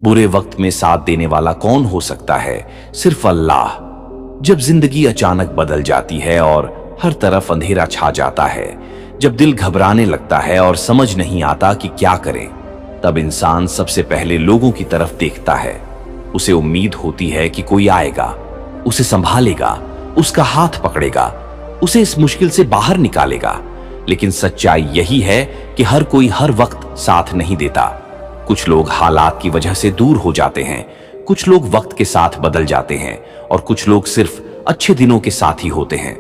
बुरे वक्त में साथ देने वाला कौन हो सकता है? सिर्फ अल्लाह। जब जिंदगी अचानक बदल जाती है और हर तरफ अंधेरा छा जाता है, जब दिल घबराने लगता है और समझ नहीं आता कि क्या करे, तब इंसान सबसे पहले लोगों की तरफ देखता है। उसे उम्मीद होती है कि कोई आएगा, उसे संभालेगा, उसका हाथ पकड़ेगा, उसे इस मुश्किल से बाहर निकालेगा। लेकिन सच्चाई यही है कि हर कोई हर वक्त साथ नहीं देता। कुछ लोग हालात की वजह से दूर हो जाते हैं, कुछ लोग वक्त के साथ बदल जाते हैं और कुछ लोग सिर्फ अच्छे दिनों के साथ ही होते हैं।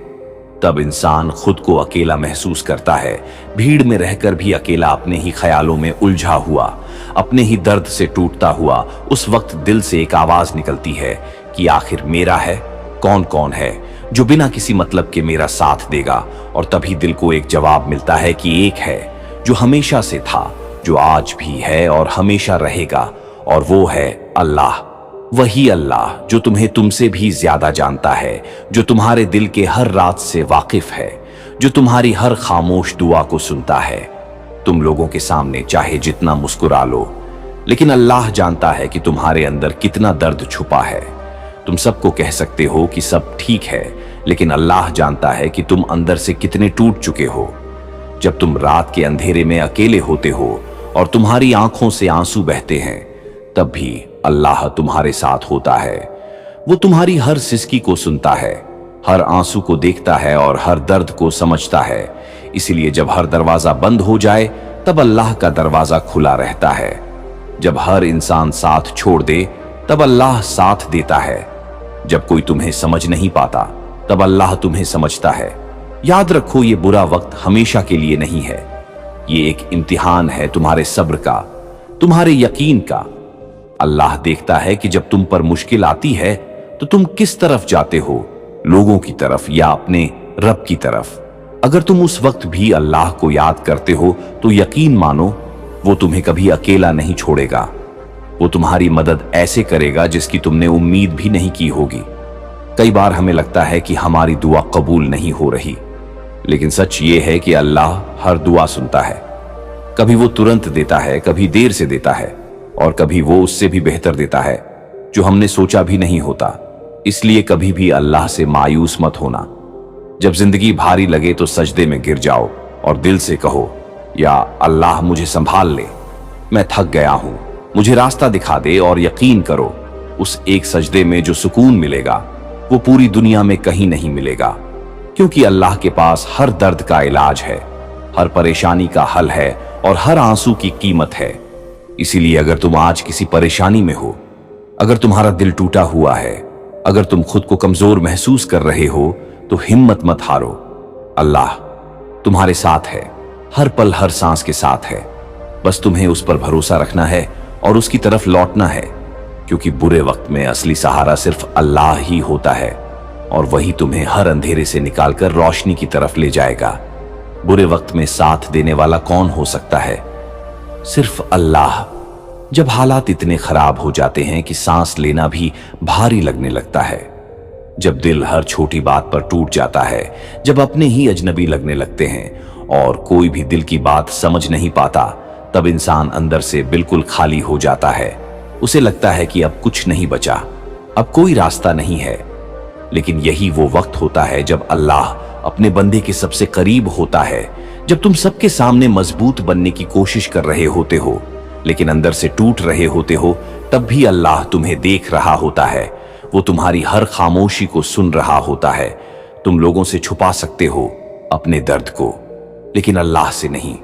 तब इंसान खुद को अकेला महसूस करता है, भीड़ में रहकर भी अकेला, अपने ही ख्यालों में उलझा हुआ, अपने ही दर्द से टूटता हुआ। उस वक्त दिल से एक आवाज निकलती है कि आखिर मेरा है कौन? कौन है जो बिना किसी मतलब के मेरा साथ देगा? और तभी दिल को एक जवाब मिलता है कि एक है जो हमेशा से था, जो आज भी है और हमेशा रहेगा, और वो है अल्लाह। वही अल्लाह जो तुम्हें तुमसे भी ज्यादा जानता है, जो तुम्हारे दिल के हर राज से वाकिफ है, जो तुम्हारी हर खामोश दुआ को सुनता है। तुम लोगों के सामने चाहे जितना मुस्कुरा लो, लेकिन अल्लाह जानता है कि तुम्हारे अंदर कितना दर्द छुपा है। तुम सबको कह सकते हो कि सब ठीक है, लेकिन अल्लाह जानता है कि तुम अंदर से कितने टूट चुके हो। जब तुम रात के अंधेरे में अकेले होते हो और तुम्हारी आंखों से आंसू बहते हैं, तब भी अल्लाह तुम्हारे साथ होता है। वो तुम्हारी हर सिसकी को सुनता है, हर आंसू को देखता है और हर दर्द को समझता है। इसीलिए जब हर दरवाजा बंद हो जाए, तब अल्लाह का दरवाजा खुला रहता है। जब हर इंसान साथ छोड़ दे, तब अल्लाह साथ देता है। जब कोई तुम्हें समझ नहीं पाता, तब अल्लाह तुम्हें समझता है। याद रखो, ये बुरा वक्त हमेशा के लिए नहीं है। ये एक इम्तिहान है तुम्हारे सब्र का, तुम्हारे यकीन का। अल्लाह देखता है कि जब तुम पर मुश्किल आती है तो तुम किस तरफ जाते हो, लोगों की तरफ या अपने रब की तरफ। अगर तुम उस वक्त भी अल्लाह को याद करते हो तो यकीन मानो, वो तुम्हें कभी अकेला नहीं छोड़ेगा। वो तुम्हारी मदद ऐसे करेगा जिसकी तुमने उम्मीद भी नहीं की होगी। कई बार हमें लगता है कि हमारी दुआ कबूल नहीं हो रही, लेकिन सच ये है कि अल्लाह हर दुआ सुनता है। कभी वो तुरंत देता है, कभी देर से देता है, और कभी वो उससे भी बेहतर देता है जो हमने सोचा भी नहीं होता। इसलिए कभी भी अल्लाह से मायूस मत होना। जब जिंदगी भारी लगे तो सजदे में गिर जाओ और दिल से कहो, या अल्लाह मुझे संभाल ले, मैं थक गया हूं, मुझे रास्ता दिखा दे। और यकीन करो, उस एक सजदे में जो सुकून मिलेगा वो पूरी दुनिया में कहीं नहीं मिलेगा, क्योंकि अल्लाह के पास हर दर्द का इलाज है, हर परेशानी का हल है और हर आंसू की कीमत है। इसीलिए अगर तुम आज किसी परेशानी में हो, अगर तुम्हारा दिल टूटा हुआ है, अगर तुम खुद को कमजोर महसूस कर रहे हो, तो हिम्मत मत हारो। अल्लाह तुम्हारे साथ है, हर पल हर सांस के साथ है। बस तुम्हें उस पर भरोसा रखना है और उसकी तरफ लौटना है, क्योंकि बुरे वक्त में असली सहारा सिर्फ अल्लाह ही होता है, और वही तुम्हें हर अंधेरे से निकालकर रोशनी की तरफ ले जाएगा। बुरे वक्त में साथ देने वाला कौन हो सकता है? सिर्फ अल्लाह। जब हालात इतने खराब हो जाते हैं कि सांस लेना भी भारी लगने लगता है, जब दिल हर छोटी बात पर टूट जाता है, जब अपने ही अजनबी लगने लगते हैं और कोई भी दिल की बात समझ नहीं पाता, तब इंसान अंदर से बिल्कुल खाली हो जाता है। उसे लगता है कि अब कुछ नहीं बचा, अब कोई रास्ता नहीं है। लेकिन यही वो वक्त होता है जब अल्लाह अपने बंदे के सबसे करीब होता है। जब तुम सबके सामने मजबूत बनने की कोशिश कर रहे होते हो, लेकिन अंदर से टूट रहे होते हो, तब भी अल्लाह तुम्हें देख रहा होता है। वो तुम्हारी हर खामोशी को सुन रहा होता है। तुम लोगों से छुपा सकते हो अपने दर्द को, लेकिन अल्लाह से नहीं,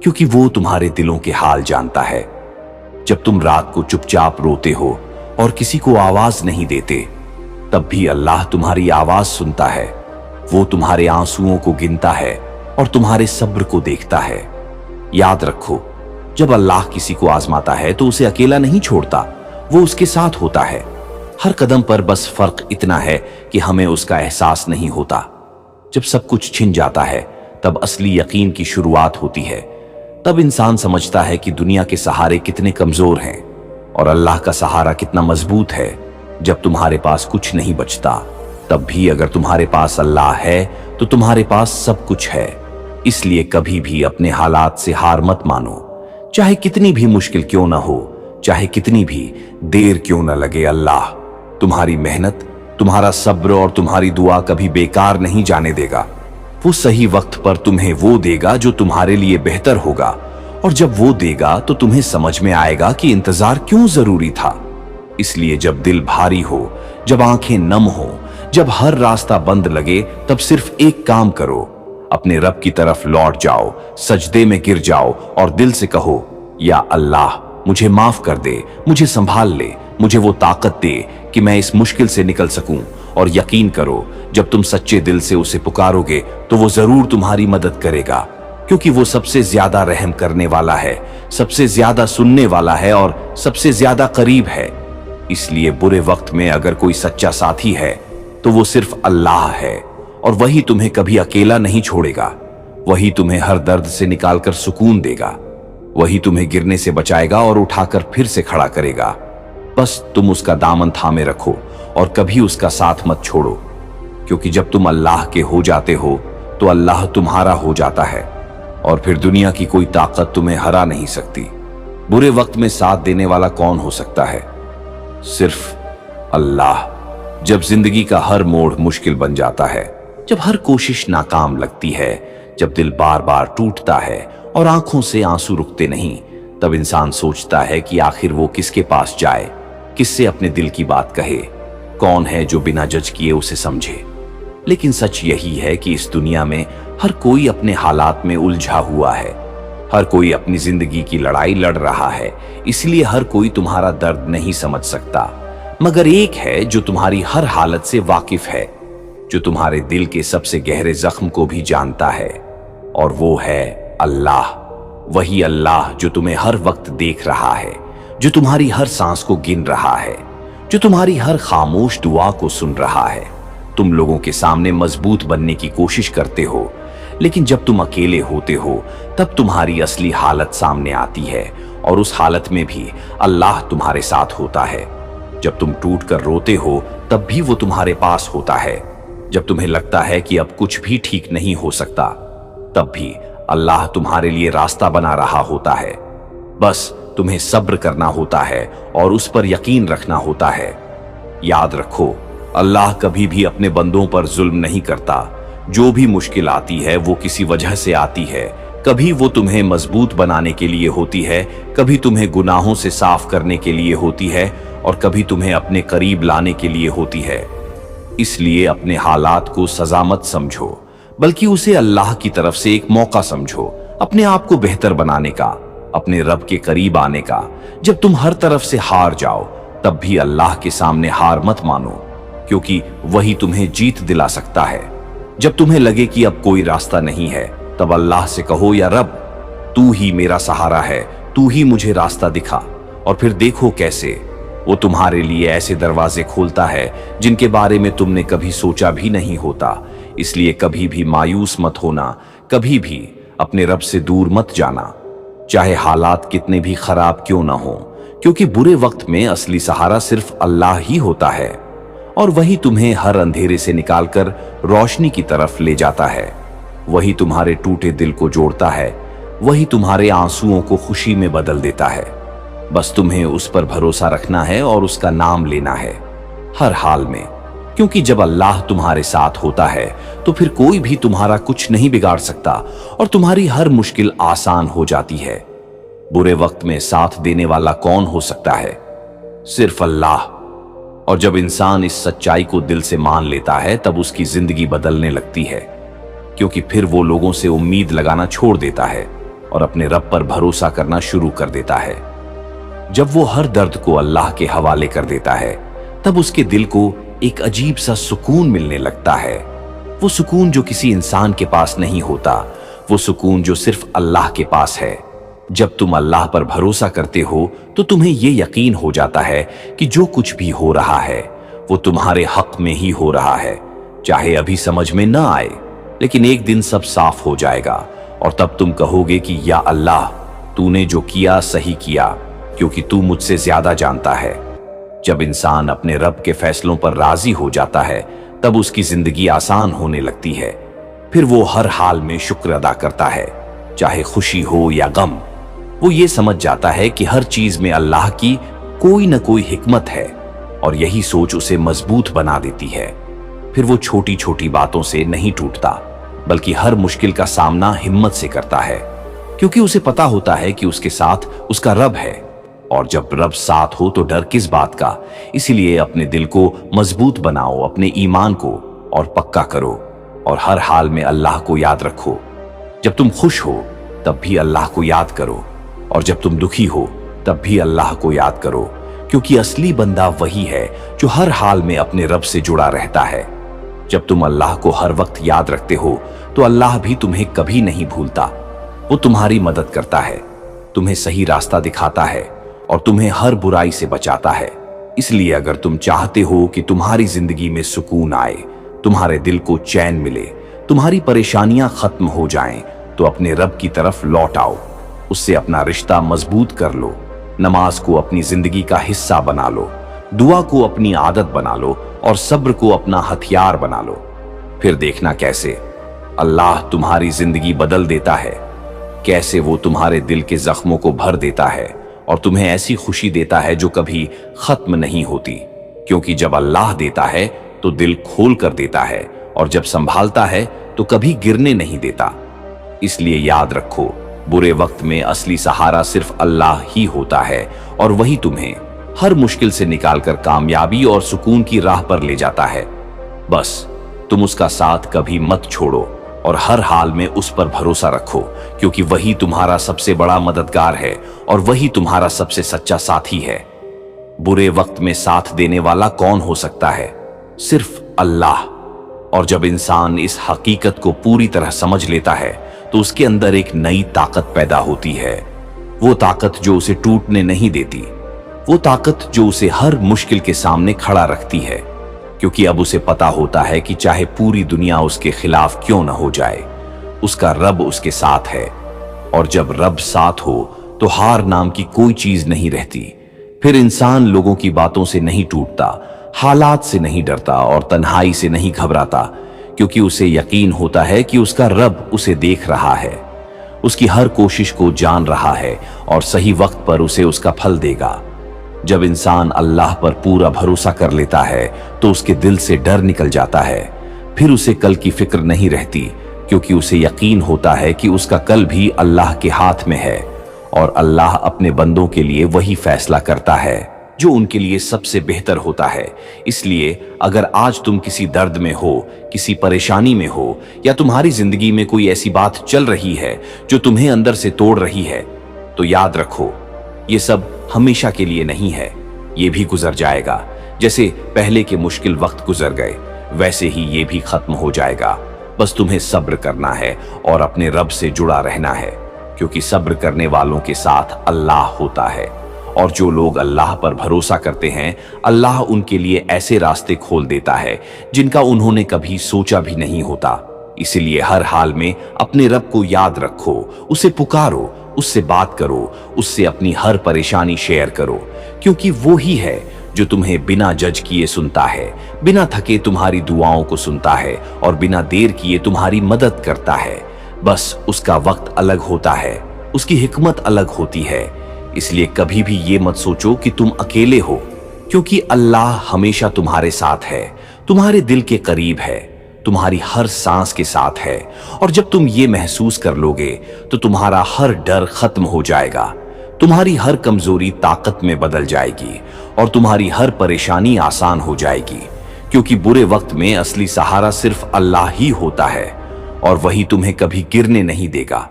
क्योंकि वो तुम्हारे दिलों के हाल जानता है। जब तुम रात को चुपचाप रोते हो और किसी को आवाज नहीं देते, तब भी अल्लाह तुम्हारी आवाज सुनता है। वो तुम्हारे आंसुओं को गिनता है और तुम्हारे सब्र को देखता है। याद रखो, जब अल्लाह किसी को आजमाता है तो उसे अकेला नहीं छोड़ता, वो उसके साथ होता है हर कदम पर। बस फर्क इतना है कि हमें उसका एहसास नहीं होता। जब सब कुछ छिन जाता है, तब असली यकीन की शुरुआत होती है। तब इंसान समझता है कि दुनिया के सहारे कितने कमजोर हैं और अल्लाह का सहारा कितना मजबूत है। जब तुम्हारे पास कुछ नहीं बचता, तब भी अगर तुम्हारे पास अल्लाह है तो तुम्हारे पास सब कुछ है। इसलिए कभी भी अपने हालात से हार मत मानो, चाहे कितनी भी मुश्किल क्यों ना हो, चाहे कितनी भी देर क्यों न लगे, अल्लाह तुम्हारी मेहनत, तुम्हारा सब्र और तुम्हारी दुआ कभी बेकार नहीं जाने देगा। वो सही वक्त पर तुम्हें वो देगा जो तुम्हारे लिए बेहतर होगा, और जब वो देगा तो तुम्हें समझ में आएगा कि इंतजार क्यों जरूरी था। इसलिए जब दिल भारी हो, जब आंखें नम हो, जब हर रास्ता बंद लगे, तब सिर्फ एक काम करो, अपने रब की तरफ लौट जाओ, सजदे में गिर जाओ और दिल से कहो, या अल्लाह मुझे माफ कर दे, मुझे संभाल ले, मुझे वो ताकत दे कि मैं इस मुश्किल से निकल सकूं। और यकीन करो, जब तुम सच्चे दिल से उसे पुकारोगे तो वो जरूर तुम्हारी मदद करेगा, क्योंकि वो सबसे ज्यादा रहम करने वाला है, सबसे ज्यादा सुनने वाला है और सबसे ज्यादा करीब है। इसलिए बुरे वक्त में अगर कोई सच्चा साथी है तो वो सिर्फ अल्लाह है, और वही तुम्हें कभी अकेला नहीं छोड़ेगा। वही तुम्हें हर दर्द से निकालकर सुकून देगा, वही तुम्हें गिरने से बचाएगा और उठाकर फिर से खड़ा करेगा। बस तुम उसका दामन थामे रखो और कभी उसका साथ मत छोड़ो, क्योंकि जब तुम अल्लाह के हो जाते हो तो अल्लाह तुम्हारा हो जाता है, और फिर दुनिया की कोई ताकत तुम्हें हरा नहीं सकती। बुरे वक्त में साथ देने वाला कौन हो सकता है? सिर्फ अल्लाह। जब जिंदगी का हर मोड़ मुश्किल बन जाता है, जब हर कोशिश नाकाम लगती है, जब दिल बार बार टूटता है और आंखों से आंसू रुकते नहीं, तब इंसान सोचता है कि आखिर वो किसके पास जाए, किससे अपने दिल की बात कहे, कौन है जो बिना जज किए उसे समझे। लेकिन सच यही है कि इस दुनिया में हर कोई अपने हालात में उलझा हुआ है, हर कोई अपनी जिंदगी की लड़ाई लड़ रहा है, इसलिए हर कोई तुम्हारा दर्द नहीं समझ सकता। मगर एक है जो तुम्हारी हर हालत से वाकिफ है, जो तुम्हारे दिल के सबसे गहरे जख्म को भी जानता है, और वो है अल्लाह। वही अल्लाह जो तुम्हें हर वक्त देख रहा है, जो तुम्हारी हर सांस को गिन रहा है, जो तुम्हारी हर खामोश दुआ को सुन रहा है। तुम लोगों के सामने मजबूत बनने की कोशिश करते हो, लेकिन जब तुम अकेले होते हो तब तुम्हारी असली हालत सामने आती है, और उस हालत में भी अल्लाह तुम्हारे साथ होता है। जब तुम टूट कर रोते हो तब भी वो तुम्हारे पास होता है। जब तुम्हें लगता है कि अब कुछ भी ठीक नहीं हो सकता, तब भी अल्लाह तुम्हारे लिए रास्ता बना रहा होता है। बस तुम्हें सब्र करना होता है और उस पर यकीन रखना होता है। याद रखो, अल्लाह कभी भी अपने बंदों पर जुल्म नहीं करता। जो भी मुश्किल आती है वो किसी वजह से आती है। कभी वो तुम्हें मजबूत बनाने के लिए होती है, कभी तुम्हें गुनाहों से साफ करने के लिए होती है, और कभी तुम्हें अपने करीब लाने के लिए होती है। इसलिए अपने हालात को सजा मत समझो, बल्कि उसे अल्लाह की तरफ से एक मौका समझो, अपने आप को बेहतर बनाने का, अपने रब के करीब आने का। जब तुम हर तरफ से हार जाओ तब भी अल्लाह के सामने हार मत मानो, क्योंकि वही तुम्हें जीत दिला सकता है। जब तुम्हें लगे कि अब कोई रास्ता नहीं है, तब अल्लाह से कहो, या रब तू ही मेरा सहारा है, तू ही मुझे रास्ता दिखा। और फिर देखो कैसे वो तुम्हारे लिए ऐसे दरवाजे खोलता है जिनके बारे में तुमने कभी सोचा भी नहीं होता। इसलिए कभी भी मायूस मत होना, कभी भी अपने रब से दूर मत जाना, चाहे हालात कितने भी खराब क्यों ना हो, क्योंकि बुरे वक्त में असली सहारा सिर्फ अल्लाह ही होता है, और वही तुम्हें हर अंधेरे से निकालकर रोशनी की तरफ ले जाता है। वही तुम्हारे टूटे दिल को जोड़ता है, वही तुम्हारे आंसुओं को खुशी में बदल देता है। बस तुम्हें उस पर भरोसा रखना है और उसका नाम लेना है हर हाल में, क्योंकि जब अल्लाह तुम्हारे साथ होता है तो फिर कोई भी तुम्हारा कुछ नहीं बिगाड़ सकता, और तुम्हारी हर मुश्किल आसान हो जाती है। बुरे वक्त में साथ देने वाला कौन हो सकता है? सिर्फ अल्लाह। और जब इंसान इस सच्चाई को दिल से मान लेता है तब उसकी जिंदगी बदलने लगती है, क्योंकि फिर वो लोगों से उम्मीद लगाना छोड़ देता है और अपने रब पर भरोसा करना शुरू कर देता है। जब वो हर दर्द को अल्लाह के हवाले कर देता है तब उसके दिल को एक अजीब सा सुकून मिलने लगता है। वो सुकून जो किसी इंसान के पास नहीं होता, वो सुकून जो सिर्फ अल्लाह के पास है। जब तुम अल्लाह पर भरोसा करते हो तो तुम्हें ये यकीन हो जाता है कि जो कुछ भी हो रहा है वो तुम्हारे हक में ही हो रहा है, चाहे अभी समझ में न आए, लेकिन एक दिन सब साफ हो जाएगा और तब तुम कहोगे कि या अल्लाह, तूने जो किया सही किया, क्योंकि तू मुझसे ज्यादा जानता है। जब इंसान अपने रब के फैसलों पर राजी हो जाता है तब उसकी जिंदगी आसान होने लगती है। फिर वो हर हाल में शुक्र अदा करता है, चाहे खुशी हो या गम। वो ये समझ जाता है कि हर चीज में अल्लाह की कोई न कोई हिकमत है और यही सोच उसे मजबूत बना देती है। फिर वो छोटी छोटी बातों से नहीं टूटता, बल्कि हर मुश्किल का सामना हिम्मत से करता है, क्योंकि उसे पता होता है कि उसके साथ उसका रब है। और जब रब साथ हो तो डर किस बात का। इसीलिए अपने दिल को मजबूत बनाओ, अपने ईमान को और पक्का करो, और हर हाल में अल्लाह को याद रखो। जब तुम खुश हो तब भी अल्लाह को याद करो, और जब तुम दुखी हो तब भी अल्लाह को याद करो, क्योंकि असली बंदा वही है जो हर हाल में अपने रब से जुड़ा रहता है। जब तुम अल्लाह को हर वक्त याद रखते हो तो अल्लाह भी तुम्हें कभी नहीं भूलता। वो तुम्हारी मदद करता है, तुम्हें सही रास्ता दिखाता है और तुम्हें हर बुराई से बचाता है। इसलिए अगर तुम चाहते हो कि तुम्हारी जिंदगी में सुकून आए, तुम्हारे दिल को चैन मिले, तुम्हारी परेशानियां खत्म हो जाएं, तो अपने रब की तरफ लौट आओ, उससे अपना रिश्ता मजबूत कर लो, नमाज को अपनी जिंदगी का हिस्सा बना लो, दुआ को अपनी आदत बना लो और सब्र को अपना हथियार बना लो। फिर देखना कैसे अल्लाह तुम्हारी जिंदगी बदल देता है, कैसे वो तुम्हारे दिल के जख्मों को भर देता है और तुम्हें ऐसी खुशी देता है जो कभी खत्म नहीं होती। क्योंकि जब अल्लाह देता है तो दिल खोल कर देता है, और जब संभालता है तो कभी गिरने नहीं देता। इसलिए याद रखो, बुरे वक्त में असली सहारा सिर्फ अल्लाह ही होता है, और वही तुम्हें हर मुश्किल से निकालकर कामयाबी और सुकून की राह पर ले जाता है। बस तुम उसका साथ कभी मत छोड़ो और हर हाल में उस पर भरोसा रखो, क्योंकि वही तुम्हारा सबसे बड़ा मददगार है और वही तुम्हारा सबसे सच्चा साथी है। बुरे वक्त में साथ देने वाला कौन हो सकता है? सिर्फ अल्लाह। और जब इंसान इस हकीकत को पूरी तरह समझ लेता है तो उसके अंदर एक नई ताकत पैदा होती है। वो ताकत जो उसे टूटने नहीं देती, वो ताकत जो उसे हर मुश्किल के सामने खड़ा रखती है, क्योंकि अब उसे पता होता है कि चाहे पूरी दुनिया उसके खिलाफ क्यों न हो जाए, उसका रब उसके साथ है। और जब रब साथ हो तो हार नाम की कोई चीज नहीं रहती। फिर इंसान लोगों की बातों से नहीं टूटता, हालात से नहीं डरता और तन्हाई से नहीं घबराता, क्योंकि उसे यकीन होता है कि उसका रब उसे देख रहा है, उसकी हर कोशिश को जान रहा है और सही वक्त पर उसे उसका फल देगा। जब इंसान अल्लाह पर पूरा भरोसा कर लेता है तो उसके दिल से डर निकल जाता है। फिर उसे कल की फिक्र नहीं रहती, क्योंकि उसे यकीन होता है कि उसका कल भी अल्लाह के हाथ में है और अल्लाह अपने बंदों के लिए वही फैसला करता है जो उनके लिए सबसे बेहतर होता है। इसलिए अगर आज तुम किसी दर्द में हो, किसी परेशानी में हो, या तुम्हारी जिंदगी में कोई ऐसी बात चल रही है जो तुम्हें अंदर से तोड़ रही है, तो याद रखो, ये सब हमेशा के लिए नहीं है, ये भी गुजर जाएगा। जैसे पहले के मुश्किल वक्त गुजर गए, वैसे ही ये भी खत्म हो जाएगा। बस तुम्हें सब्र करना है और अपने रब से जुड़ा रहना है, क्योंकि सब्र करने वालों के साथ अल्लाह होता है। और जो लोग अल्लाह पर भरोसा करते हैं, अल्लाह उनके लिए ऐसे रास्ते खोल देता है जिनका उन्होंने कभी सोचा भी नहीं होता। इसलिए हर हाल में अपने रब को याद रखो, उसे पुकारो, उससे बात करो, उससे अपनी हर परेशानी शेयर करो, क्योंकि वो ही है जो तुम्हें बिना जज किए सुनता है, बिना थके तुम्हारी दुआओं को सुनता है और बिना देर किए तुम्हारी मदद करता है। बस उसका वक्त अलग होता है, उसकी हिकमत अलग होती है। इसलिए कभी भी ये मत सोचो कि तुम अकेले हो, क्योंकि अल्लाह हमेशा तुम्हारे साथ है, तुम्हारे दिल के करीब है, तुम्हारी हर सांस के साथ है। और जब तुम ये महसूस कर लोगे तो तुम्हारा हर डर खत्म हो जाएगा, तुम्हारी हर कमजोरी ताकत में बदल जाएगी और तुम्हारी हर परेशानी आसान हो जाएगी, क्योंकि बुरे वक्त में असली सहारा सिर्फ अल्लाह ही होता है और वही तुम्हें कभी गिरने नहीं देगा,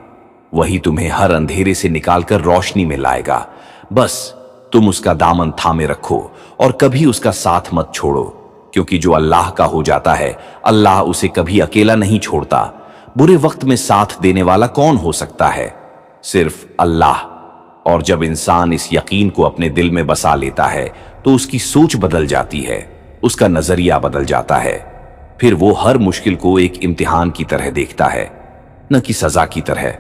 वही तुम्हें हर अंधेरे से निकालकर रोशनी में लाएगा। बस तुम उसका दामन थामे रखो और कभी उसका साथ मत छोड़ो, क्योंकि जो अल्लाह का हो जाता है, अल्लाह उसे कभी अकेला नहीं छोड़ता। बुरे वक्त में साथ देने वाला कौन हो सकता है? सिर्फ अल्लाह। और जब इंसान इस यकीन को अपने दिल में बसा लेता है तो उसकी सोच बदल जाती है, उसका नजरिया बदल जाता है। फिर वो हर मुश्किल को एक इम्तिहान की तरह देखता है, न कि सजा की तरह,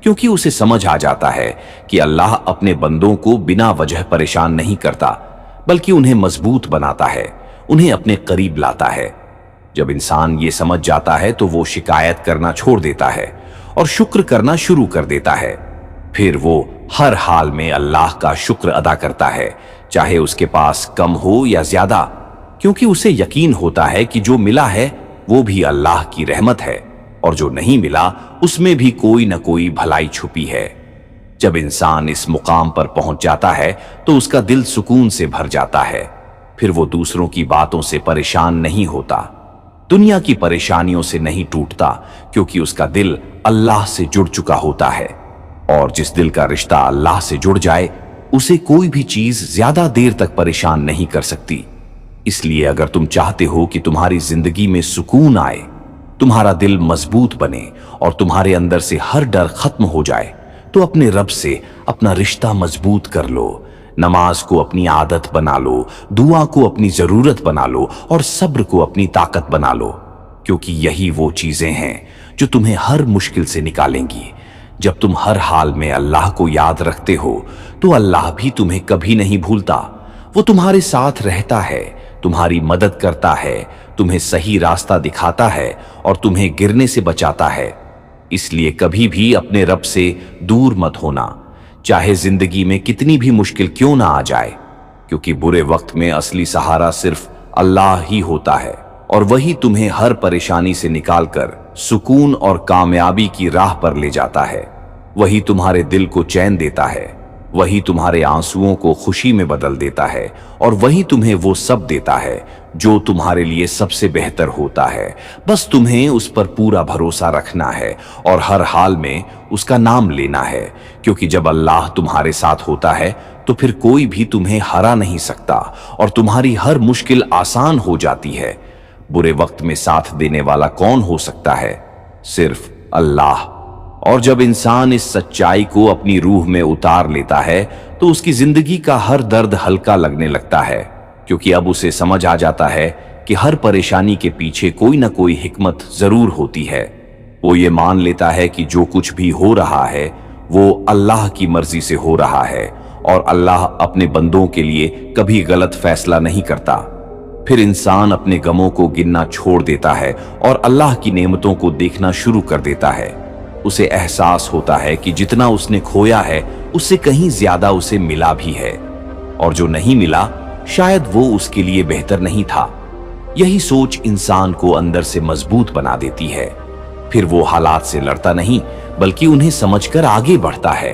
क्योंकि उसे समझ आ जाता है कि अल्लाह अपने बंदों को बिना वजह परेशान नहीं करता, बल्कि उन्हें मजबूत बनाता है, उन्हें अपने करीब लाता है। जब इंसान ये समझ जाता है तो वो शिकायत करना छोड़ देता है और शुक्र करना शुरू कर देता है। फिर वो हर हाल में अल्लाह का शुक्र अदा करता है, चाहे उसके पास कम हो या ज्यादा, क्योंकि उसे यकीन होता है कि जो मिला है वो भी अल्लाह की रहमत है और जो नहीं मिला उसमें भी कोई न कोई भलाई छुपी है। जब इंसान इस मुकाम पर पहुंच जाता है तो उसका दिल सुकून से भर जाता है। फिर वो दूसरों की बातों से परेशान नहीं होता, दुनिया की परेशानियों से नहीं टूटता, क्योंकि उसका दिल अल्लाह से जुड़ चुका होता है। और जिस दिल का रिश्ता अल्लाह से जुड़ जाए उसे कोई भी चीज ज्यादा देर तक परेशान नहीं कर सकती। इसलिए अगर तुम चाहते हो कि तुम्हारी जिंदगी में सुकून आए, तुम्हारा दिल मजबूत बने और तुम्हारे अंदर से हर डर खत्म हो जाए, तो अपने रब से अपना रिश्ता मजबूत कर लो। नमाज को अपनी आदत बना लो, दुआ को अपनी जरूरत बना लो और सब्र को अपनी ताकत बना लो, क्योंकि यही वो चीजें हैं जो तुम्हें हर मुश्किल से निकालेंगी। जब तुम हर हाल में अल्लाह को याद रखते हो तो अल्लाह भी तुम्हें कभी नहीं भूलता। वो तुम्हारे साथ रहता है, तुम्हारी मदद करता है, तुम्हें सही रास्ता दिखाता है और तुम्हें गिरने से बचाता है। इसलिए कभी भी अपने रब से दूर मत होना, चाहे जिंदगी में कितनी भी मुश्किल क्यों ना आ जाए, क्योंकि बुरे वक्त में असली सहारा सिर्फ अल्लाह ही होता है और वही तुम्हें हर परेशानी से निकालकर सुकून और कामयाबी की राह पर ले जाता है। वही तुम्हारे दिल को चैन देता है, वही तुम्हारे आंसुओं को खुशी में बदल देता है और वही तुम्हें वो सब देता है जो तुम्हारे लिए सबसे बेहतर होता है। बस तुम्हें उस पर पूरा भरोसा रखना है और हर हाल में उसका नाम लेना है, क्योंकि जब अल्लाह तुम्हारे साथ होता है तो फिर कोई भी तुम्हें हरा नहीं सकता और तुम्हारी हर मुश्किल आसान हो जाती है। बुरे वक्त में साथ देने वाला कौन हो सकता है? सिर्फ अल्लाह। और जब इंसान इस सच्चाई को अपनी रूह में उतार लेता है तो उसकी जिंदगी का हर दर्द हल्का लगने लगता है, क्योंकि अब उसे समझ आ जाता है कि हर परेशानी के पीछे कोई ना कोई हिकमत जरूर होती है। वो ये मान लेता है कि जो कुछ भी हो रहा है वो अल्लाह की मर्जी से हो रहा है और अल्लाह अपने बंदों के लिए कभी गलत फैसला नहीं करता। फिर इंसान अपने गमों को गिनना छोड़ देता है और अल्लाह की नेमतों को देखना शुरू कर देता है। उसे एहसास होता है कि जितना उसने खोया है उससे कहीं ज्यादा उसे मिला भी है, और जो नहीं मिला शायद वो उसके लिए बेहतर नहीं था। यही सोच इंसान को अंदर से मजबूत बना देती है। फिर वो हालात से लड़ता नहीं बल्कि उन्हें समझकर आगे बढ़ता है,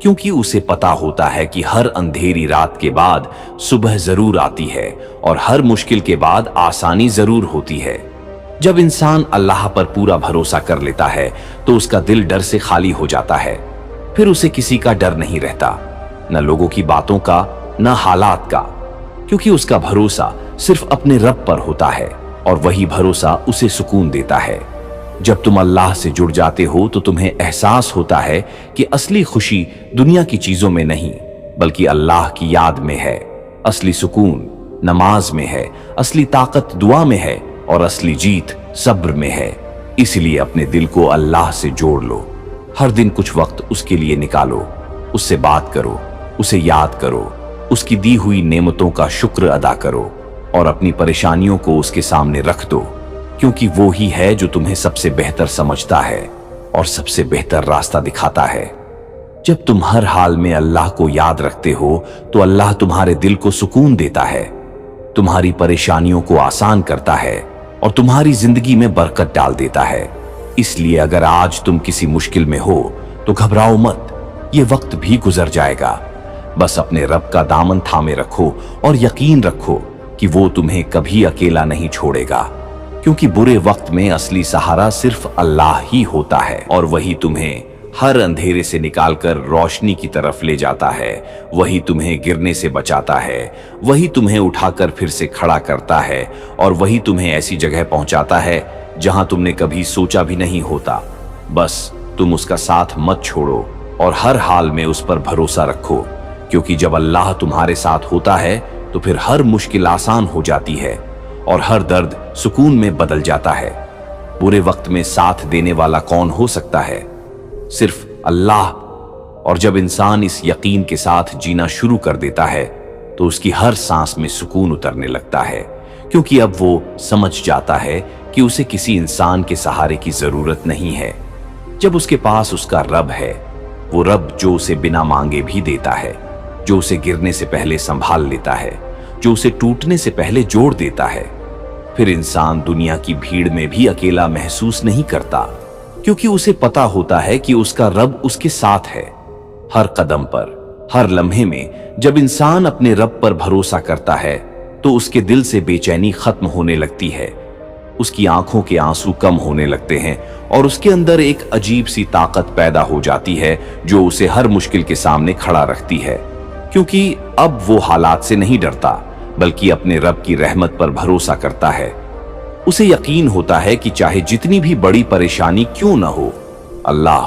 क्योंकि उसे पता होता है कि हर अंधेरी रात के बाद सुबह जरूर आती है और हर मुश्किल के बाद आसानी जरूर होती है। जब इंसान अल्लाह पर पूरा भरोसा कर लेता है तो उसका दिल डर से खाली हो जाता है। फिर उसे किसी का डर नहीं रहता, न लोगों की बातों का, न हालात का, क्योंकि उसका भरोसा सिर्फ अपने रब पर होता है और वही भरोसा उसे सुकून देता है। जब तुम अल्लाह से जुड़ जाते हो तो तुम्हें एहसास होता है कि असली खुशी दुनिया की चीजों में नहीं बल्कि अल्लाह की याद में है। असली सुकून नमाज में है, असली ताकत दुआ में है और असली जीत सब्र में है। इसलिए अपने दिल को अल्लाह से जोड़ लो, हर दिन कुछ वक्त उसके लिए निकालो, उससे बात करो, उसे याद करो, उसकी दी हुई नेमतों का शुक्र अदा करो और अपनी परेशानियों को उसके सामने रख दो, क्योंकि वो ही है जो तुम्हें सबसे बेहतर समझता है और सबसे बेहतर रास्ता दिखाता है। जब तुम हर हाल में अल्लाह को याद रखते हो तो अल्लाह तुम्हारे दिल को सुकून देता है, तुम्हारी परेशानियों को आसान करता है और तुम्हारी जिंदगी में बरकत डाल देता है। इसलिए अगर आज तुम किसी मुश्किल में हो तो घबराओ मत, ये वक्त भी गुजर जाएगा। बस अपने रब का दामन थामे रखो और यकीन रखो कि वो तुम्हें कभी अकेला नहीं छोड़ेगा, क्योंकि बुरे वक्त में असली सहारा सिर्फ अल्लाह ही होता है और वही तुम्हें हर अंधेरे से निकालकर रोशनी की तरफ ले जाता है। वही तुम्हें गिरने से बचाता है, वही तुम्हें उठाकर फिर से खड़ा करता है और वही तुम्हें ऐसी जगह पहुंचाता है जहां तुमने कभी सोचा भी नहीं होता। बस तुम उसका साथ मत छोड़ो और हर हाल में उस पर भरोसा रखो, क्योंकि जब अल्लाह तुम्हारे साथ होता है तो फिर हर मुश्किल आसान हो जाती है और हर दर्द सुकून में बदल जाता है। बुरे वक्त में साथ देने वाला कौन हो सकता है? सिर्फ अल्लाह। और जब इंसान इस यकीन के साथ जीना शुरू कर देता है तो उसकी हर सांस में सुकून उतरने लगता है, क्योंकि अब वो समझ जाता है कि उसे किसी इंसान के सहारे की जरूरत नहीं है। जब उसके पास उसका रब है वो रब जो उसे बिना मांगे भी देता है, जो उसे गिरने से पहले संभाल लेता है, जो उसे टूटने से पहले जोड़ देता है। फिर इंसान दुनिया की भीड़ में भी अकेला महसूस नहीं करता, क्योंकि उसे पता होता है कि उसका रब उसके साथ है। हर कदम पर, हर लम्हे में जब इंसान अपने रब पर भरोसा करता है तो उसके दिल से बेचैनी खत्म होने लगती है, उसकी आंखों के आंसू कम होने लगते हैं और उसके अंदर एक अजीब सी ताकत पैदा हो जाती है जो उसे हर मुश्किल के सामने खड़ा रखती है, क्योंकि अब वो हालात से नहीं डरता बल्कि अपने रब की रहमत पर भरोसा करता है। उसे यकीन होता है कि चाहे जितनी भी बड़ी परेशानी क्यों न हो, अल्लाह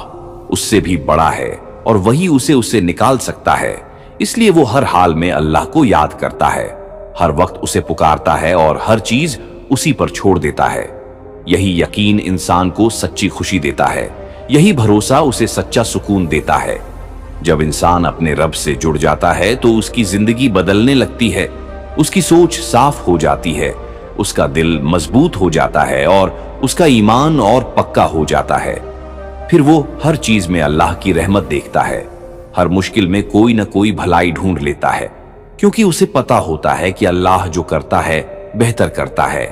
उससे भी बड़ा है और वही उसे निकाल सकता है। इसलिए वो हर हाल में अल्लाह को याद करता है, हर वक्त उसे पुकारता है और हर चीज उसी पर छोड़ देता है। यही यकीन इंसान को सच्ची खुशी देता है, यही भरोसा उसे सच्चा सुकून देता है। जब इंसान अपने रब से जुड़ जाता है तो उसकी जिंदगी बदलने लगती है, उसकी सोच साफ हो जाती है, उसका दिल मजबूत हो जाता है और उसका ईमान और पक्का हो जाता है। फिर वो हर चीज में अल्लाह की रहमत देखता है, हर मुश्किल में कोई न कोई भलाई ढूंढ लेता है, क्योंकि उसे पता होता है कि अल्लाह जो करता है बेहतर करता है।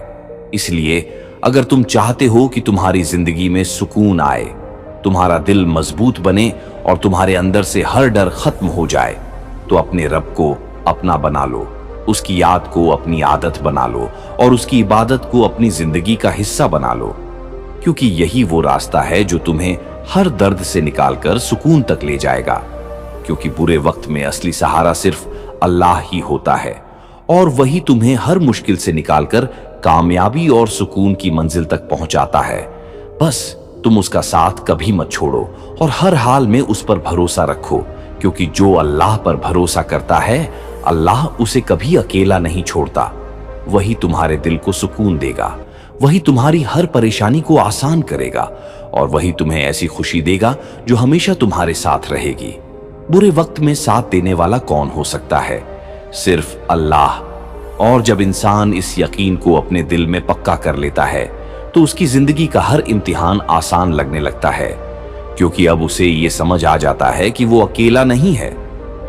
इसलिए अगर तुम चाहते हो कि तुम्हारी जिंदगी में सुकून आए, तुम्हारा दिल मजबूत बने और तुम्हारे अंदर से हर डर खत्म हो जाए, तो अपने रब को अपना बना लो, उसकी याद को अपनी आदत बना लो और उसकी इबादत को अपनी जिंदगी का हिस्सा बना लो, क्योंकि यही वो रास्ता है जो तुम्हें हर दर्द से निकालकर सुकून तक ले जाएगा। क्योंकि बुरे वक्त में असली सहारा सिर्फ अल्लाह ही होता है और वही तुम्हें हर मुश्किल से निकालकर कामयाबी और सुकून की मंजिल तक पहुंचाता है। बस तुम उसका साथ कभी मत छोड़ो और हर हाल में उस पर भरोसा रखो, क्योंकि जो अल्लाह पर भरोसा करता है अल्लाह उसे कभी अकेला नहीं छोड़ता। वही तुम्हारे दिल को सुकून देगा, वही तुम्हारी हर परेशानी को आसान करेगा और वही तुम्हें ऐसी खुशी देगा जो हमेशा तुम्हारे साथ रहेगी। बुरे वक्त में साथ देने वाला कौन हो सकता है? सिर्फ अल्लाह। और जब इंसान इस यकीन को अपने दिल में पक्का कर लेता है तो उसकी जिंदगी का हर इम्तिहान आसान लगने लगता है, क्योंकि अब उसे ये समझ आ जाता है कि वो अकेला नहीं है,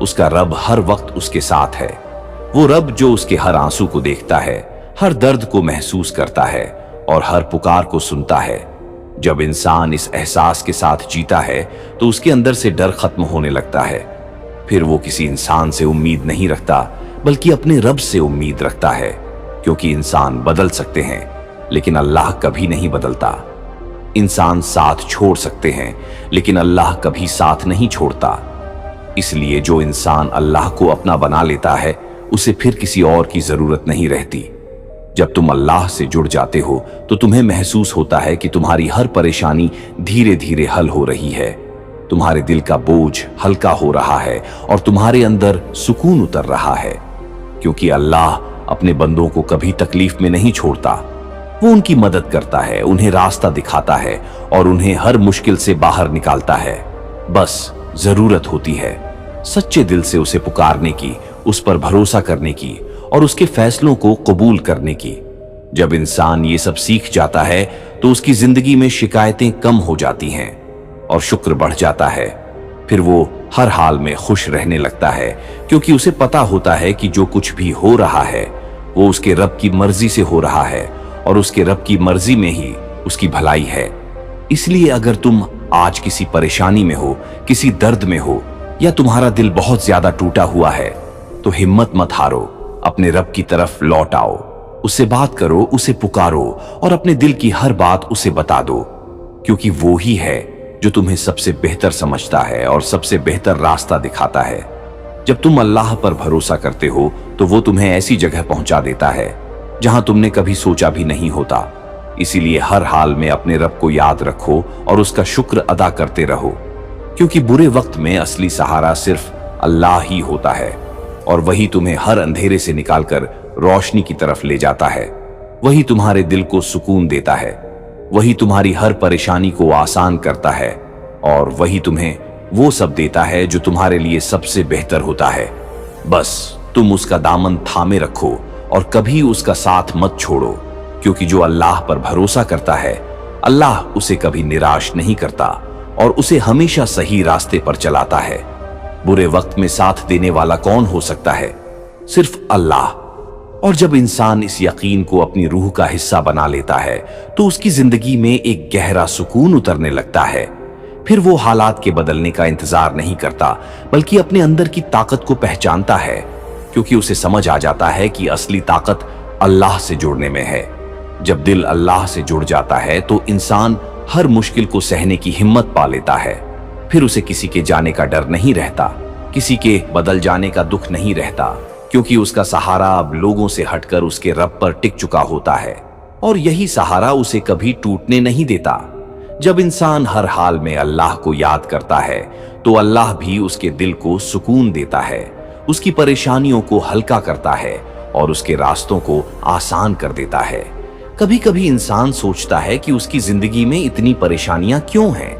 उसका रब हर वक्त उसके साथ है। वो रब जो उसके हर आंसू को देखता है, हर दर्द को महसूस करता है और हर पुकार को सुनता है। जब इंसान इस एहसास के साथ जीता है तो उसके अंदर से डर खत्म होने लगता है। फिर वो किसी इंसान से उम्मीद नहीं रखता बल्कि अपने रब से उम्मीद रखता है, क्योंकि इंसान बदल सकते हैं लेकिन अल्लाह कभी नहीं बदलता। इंसान साथ छोड़ सकते हैं लेकिन अल्लाह कभी साथ नहीं छोड़ता। इसलिए जो इंसान अल्लाह को अपना बना लेता है उसे फिर किसी और की जरूरत नहीं रहती। जब तुम अल्लाह से जुड़ जाते हो तो तुम्हें महसूस होता है कि तुम्हारी हर परेशानी धीरे धीरे हल हो रही है, तुम्हारे दिल का बोझ हल्का हो रहा है और तुम्हारे अंदर सुकून उतर रहा है, क्योंकि अल्लाह अपने बंदों को कभी तकलीफ में नहीं छोड़ता। वो उनकी मदद करता है, उन्हें रास्ता दिखाता है और उन्हें हर मुश्किल से बाहर निकालता है। बस जरूरत होती है सच्चे दिल से उसे पुकारने की, उस पर भरोसा करने की और उसके फैसलों को कबूल करने की। जब इंसान ये सब सीख जाता है तो उसकी जिंदगी में शिकायतें कम हो जाती हैं और शुक्र बढ़ जाता है। फिर वो हर हाल में खुश रहने लगता है, क्योंकि उसे पता होता है कि जो कुछ भी हो रहा है वो उसके रब की मर्जी से हो रहा है और उसके रब की मर्जी में ही उसकी भलाई है। इसलिए अगर तुम आज किसी परेशानी में हो, किसी दर्द में हो या तुम्हारा दिल बहुत ज्यादा टूटा हुआ है, तो हिम्मत मत हारो, अपने रब की तरफ लौट आओ, उससे बात करो, उसे पुकारो और अपने दिल की हर बात उसे बता दो, क्योंकि वो ही है जो तुम्हें सबसे बेहतर समझता है और सबसे बेहतर रास्ता दिखाता है। जब तुम अल्लाह पर भरोसा करते हो तो वो तुम्हें ऐसी जगह पहुंचा देता है जहां तुमने कभी सोचा भी नहीं होता। इसीलिए हर हाल में अपने रब को याद रखो और उसका शुक्र अदा करते रहो, क्योंकि बुरे वक्त में असली सहारा सिर्फ अल्लाह ही होता है और वही तुम्हें हर अंधेरे से निकालकर रोशनी की तरफ ले जाता है। वही तुम्हारे दिल को सुकून देता है, वही तुम्हारी हर परेशानी को आसान करता है और वही तुम्हें वो सब देता है जो तुम्हारे लिए सबसे बेहतर होता है। बस तुम उसका दामन थामे रखो और कभी उसका साथ मत छोड़ो, क्योंकि जो अल्लाह पर भरोसा करता है अल्लाह उसे कभी निराश नहीं करता और उसे हमेशा सही रास्ते पर चलाता है। बुरे वक्त में साथ देने वाला कौन हो सकता है? सिर्फ अल्लाह। और जब इंसान इस यकीन को अपनी रूह का हिस्सा बना लेता है तो उसकी जिंदगी में एक गहरा सुकून उतरने लगता है। फिर वो हालात के बदलने का इंतजार नहीं करता, बल्कि अपने अंदर की ताकत को पहचानता है, क्योंकि उसे समझ आ जाता है कि असली ताकत अल्लाह से जुड़ने में है। जब दिल अल्लाह से जुड़ जाता है तो इंसान हर मुश्किल को सहने की हिम्मत पा लेता है। फिर उसे किसी के जाने का डर नहीं रहता, किसी के बदल जाने का दुख नहीं रहता, क्योंकि उसका सहारा अब लोगों से हटकर उसके रब पर टिक चुका होता है। और यही सहारा उसे कभी टूटने नहीं देता। जब इंसान हर हाल में अल्लाह को याद करता है तो अल्लाह भी उसके दिल को सुकून देता है, उसकी परेशानियों को हल्का करता है और उसके रास्तों को आसान कर देता है। कभी कभी इंसान सोचता है कि उसकी जिंदगी में इतनी परेशानियां क्यों हैं,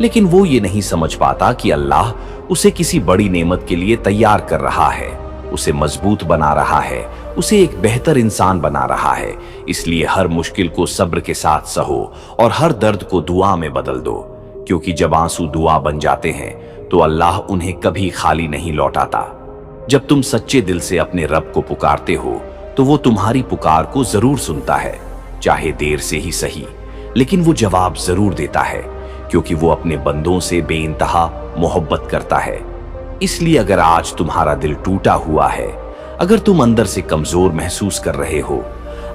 लेकिन वो ये नहीं समझ पाता कि अल्लाह उसे किसी बड़ी नेमत के लिए तैयार कर रहा है, उसे मजबूत बना रहा है, उसे एक बेहतर इंसान बना रहा है। इसलिए हर मुश्किल को सब्र के साथ सहो और हर दर्द को दुआ में बदल दो, क्योंकि जब आंसू दुआ बन जाते हैं तो अल्लाह उन्हें कभी खाली नहीं लौटाता। जब तुम सच्चे दिल से अपने रब को पुकारते हो तो वो तुम्हारी पुकार को जरूर सुनता है, चाहे देर से ही सही, लेकिन वो जवाब जरूर देता है, क्योंकि वो अपने बंदों से बेइंतहा मोहब्बत करता है। इसलिए अगर आज तुम्हारा दिल टूटा हुआ है, अगर तुम अंदर से कमजोर महसूस कर रहे हो,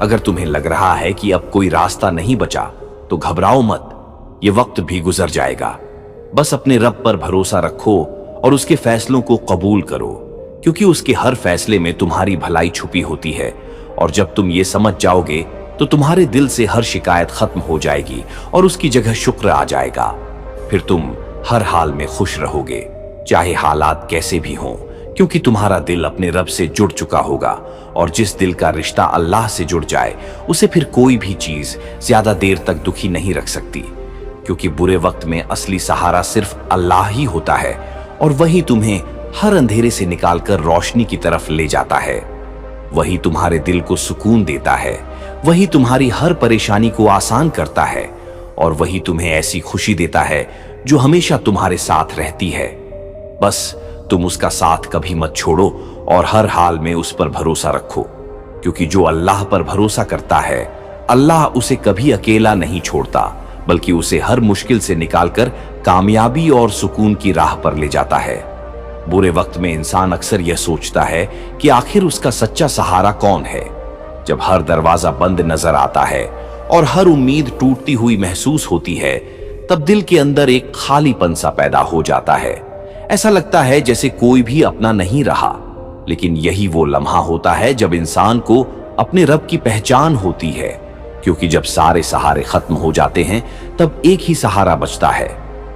अगर तुम्हें लग रहा है कि अब कोई रास्ता नहीं बचा, तो घबराओ मत, ये वक्त भी गुजर जाएगा। बस अपने रब पर भरोसा रखो और उसके फैसलों को कबूल करो, क्योंकि उसके हर फैसले में तुम्हारी भलाई छुपी होती है। और जब तुम ये समझ जाओगे तो तुम्हारे दिल से हर शिकायत खत्म हो जाएगी और उसकी जगह शुक्र आ जाएगा। फिर तुम हर हाल में खुश रहोगे, चाहे हालात कैसे भी हों, क्योंकि तुम्हारा दिल अपने रब से जुड़ चुका होगा। और जिस दिल का रिश्ता अल्लाह से जुड़ जाए उसे फिर कोई भी चीज ज्यादा देर तक दुखी नहीं रख सकती, क्योंकि बुरे वक्त में असली सहारा सिर्फ अल्लाह ही होता है और वही तुम्हें हर अंधेरे से निकालकर रोशनी की तरफ ले जाता है। वही तुम्हारे दिल को सुकून देता है, वही तुम्हारी हर परेशानी को आसान करता है और वही तुम्हें ऐसी खुशी देता है जो हमेशा तुम्हारे साथ रहती है। बस तुम उसका साथ कभी मत छोड़ो और हर हाल में उस पर भरोसा रखो, क्योंकि जो अल्लाह पर भरोसा करता है अल्लाह उसे कभी अकेला नहीं छोड़ता, बल्कि उसे हर मुश्किल से निकालकर कामयाबी और सुकून की राह पर ले जाता है। बुरे वक्त में इंसान अक्सर यह सोचता है कि आखिर उसका सच्चा सहारा कौन है। जब हर दरवाजा बंद नजर आता है और हर उम्मीद टूटती हुई महसूस होती है, तब दिल के अंदर एक खालीपन सा पैदा हो जाता है। ऐसा लगता है जैसे कोई भी अपना नहीं रहा। लेकिन यही वो लम्हा होता है जब इंसान को अपने रब की पहचान होती है, क्योंकि जब सारे सहारे खत्म हो जाते हैं तब एक ही सहारा बचता है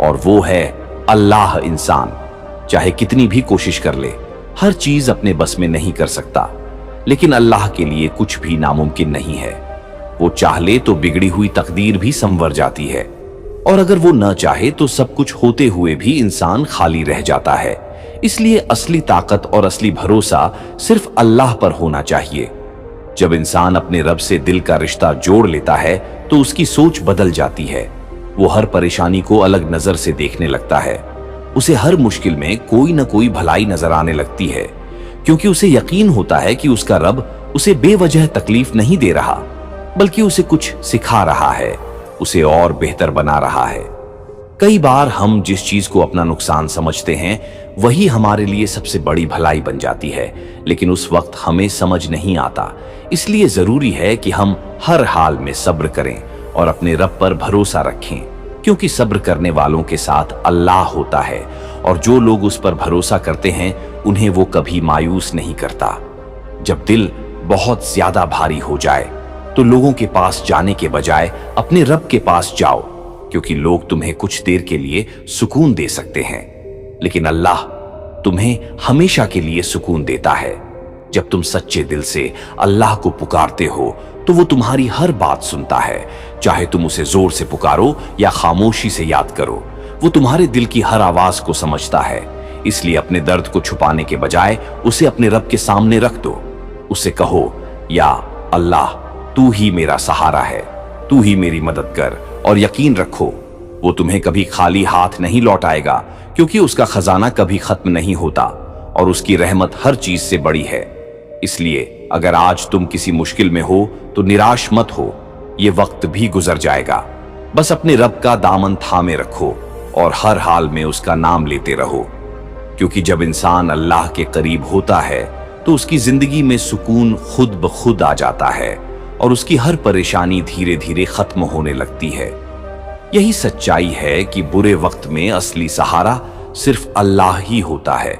और वो है अल्लाह। इंसान चाहे कितनी भी कोशिश कर ले, हर चीज अपने बस में नहीं कर सकता, लेकिन अल्लाह के लिए कुछ भी नामुमकिन नहीं है। वो चाह ले तो बिगड़ी हुई तकदीर भी संवर जाती है, और अगर वो न चाहे तो सब कुछ होते हुए भी इंसान खाली रह जाता है। इसलिए असली ताकत और असली भरोसा सिर्फ अल्लाह पर होना चाहिए। जब इंसान अपने रब से दिल का रिश्ता जोड़ लेता है तो उसकी सोच बदल जाती है। वो हर परेशानी को अलग नजर से देखने लगता है। उसे हर मुश्किल में कोई न कोई भलाई नजर आने लगती है, क्योंकि उसे यकीन होता है कि उसका रब उसे बेवजह तकलीफ नहीं दे रहा, बल्कि उसे कुछ सिखा रहा है, उसे और बेहतर बना रहा है। कई बार हम जिस चीज को अपना नुकसान समझते हैं वही हमारे लिए सबसे बड़ी भलाई बन जाती है, लेकिन उस वक्त हमें समझ नहीं आता। इसलिए जरूरी है कि हम हर हाल में सब्र करें और अपने रब पर भरोसा रखें, क्योंकि सब्र करने वालों के साथ अल्लाह होता है और जो लोग उस पर भरोसा करते हैं उन्हें वो कभी मायूस नहीं करता। जब दिल बहुत ज्यादा भारी हो जाए तो लोगों के पास जाने के बजाय अपने रब के पास जाओ, क्योंकि लोग तुम्हें कुछ देर के लिए सुकून दे सकते हैं, लेकिन अल्लाह तुम्हें हमेशा के लिए सुकून देता है। जब तुम सच्चे दिल से अल्लाह को पुकारते हो तो वो तुम्हारी हर बात सुनता है, चाहे तुम उसे जोर से पुकारो या खामोशी से याद करो। वो तुम्हारे दिल की हर आवाज को समझता है। इसलिए अपने दर्द को छुपाने के बजाय उसे अपने रब के सामने रख दो। उसे कहो, या अल्लाह, तू ही मेरा सहारा है, तू ही मेरी मदद कर, और यकीन रखो वो तुम्हें कभी खाली हाथ नहीं लौटाएगा, क्योंकि उसका खजाना कभी खत्म नहीं होता और उसकी रहमत हर चीज से बड़ी है। इसलिए अगर आज तुम किसी मुश्किल में हो तो निराश मत हो, ये वक्त भी गुजर जाएगा। बस अपने रब का दामन थामे रखो और हर हाल में उसका नाम लेते रहो, क्योंकि जब इंसान अल्लाह के करीब होता है तो उसकी जिंदगी में सुकून खुद ब खुद आ जाता है और उसकी हर परेशानी धीरे धीरे खत्म होने लगती है। यही सच्चाई है कि बुरे वक्त में असली सहारा सिर्फ अल्लाह ही होता है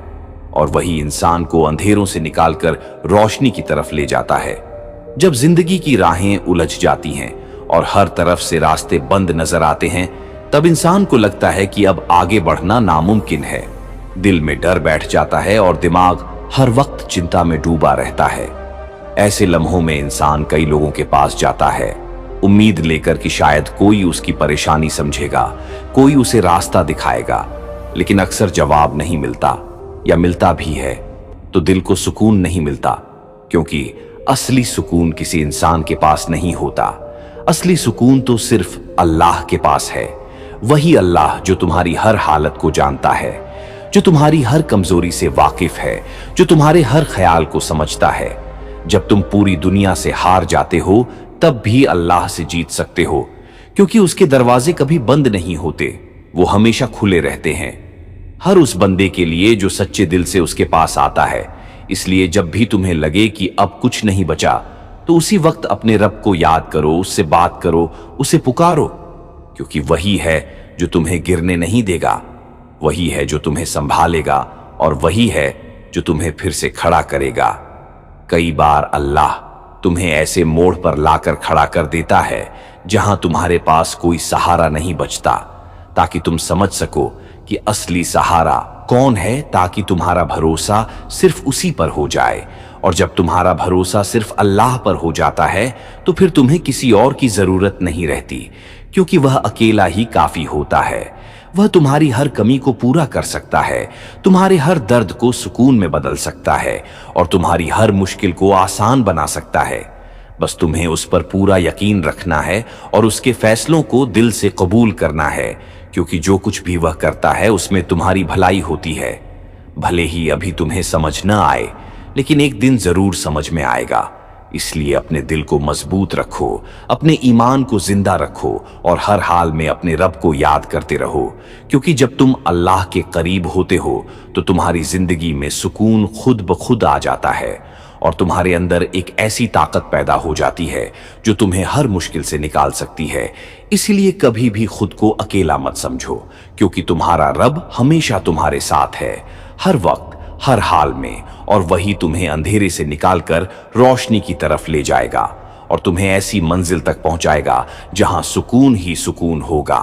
और वही इंसान को अंधेरों से निकालकर रोशनी की तरफ ले जाता है। जब जिंदगी की राहें उलझ जाती हैं और हर तरफ से रास्ते बंद नजर आते हैं, तब इंसान को लगता है कि अब आगे बढ़ना नामुमकिन है। दिल में डर बैठ जाता है और दिमाग हर वक्त चिंता में डूबा रहता है। ऐसे लम्हों में इंसान कई लोगों के पास जाता है, उम्मीद लेकर कि शायद कोई उसकी परेशानी समझेगा, कोई उसे रास्ता दिखाएगा, लेकिन अक्सर जवाब नहीं मिलता, या मिलता भी है तो दिल को सुकून नहीं मिलता, क्योंकि असली सुकून किसी इंसान के पास नहीं होता। असली सुकून तो सिर्फ अल्लाह के पास है। वही अल्लाह जो तुम्हारी हर हालत को जानता है, जो तुम्हारी हर कमजोरी से वाकिफ है, जो तुम्हारे हर ख्याल को समझता है। जब तुम पूरी दुनिया से हार जाते हो तब भी अल्लाह से जीत सकते हो, क्योंकि उसके दरवाजे कभी बंद नहीं होते, वो हमेशा खुले रहते हैं हर उस बंदे के लिए जो सच्चे दिल से उसके पास आता है। इसलिए जब भी तुम्हें लगे कि अब कुछ नहीं बचा, तो उसी वक्त अपने रब को याद करो, उससे बात करो, उसे पुकारो, क्योंकि वही है जो तुम्हें गिरने नहीं देगा, वही है जो तुम्हें संभालेगा और वही है जो तुम्हें फिर से खड़ा करेगा। कई बार अल्लाह तुम्हें ऐसे मोड़ पर लाकर खड़ा कर देता है जहां तुम्हारे पास कोई सहारा नहीं बचता, ताकि तुम समझ सको कि असली सहारा कौन है, ताकि तुम्हारा भरोसा सिर्फ उसी पर हो जाए। और जब तुम्हारा भरोसा सिर्फ अल्लाह पर हो जाता है तो फिर तुम्हें किसी और की जरूरत नहीं रहती, क्योंकि वह अकेला ही काफी होता है। वह तुम्हारी हर कमी को पूरा कर सकता है, तुम्हारे हर दर्द को सुकून में बदल सकता है और तुम्हारी हर मुश्किल को आसान बना सकता है। बस तुम्हें उस पर पूरा यकीन रखना है और उसके फैसलों को दिल से कबूल करना है, क्योंकि जो कुछ भी वह करता है उसमें तुम्हारी भलाई होती है। भले ही अभी तुम्हें समझ न आए, लेकिन एक दिन जरूर समझ में आएगा। इसलिए अपने दिल को मजबूत रखो, अपने ईमान को जिंदा रखो और हर हाल में अपने रब को याद करते रहो, क्योंकि जब तुम अल्लाह के करीब होते हो तो तुम्हारी जिंदगी में सुकून खुद ब खुद आ जाता है और तुम्हारे अंदर एक ऐसी ताकत पैदा हो जाती है जो तुम्हें हर मुश्किल से निकाल सकती है। इसीलिए कभी भी खुद को अकेला मत समझो, क्योंकि तुम्हारा रब हमेशा तुम्हारे साथ है, हर वक्त, हर हाल में, और वही तुम्हें अंधेरे से निकालकर रोशनी की तरफ ले जाएगा और तुम्हें ऐसी मंजिल तक पहुंचाएगा जहां सुकून ही सुकून होगा।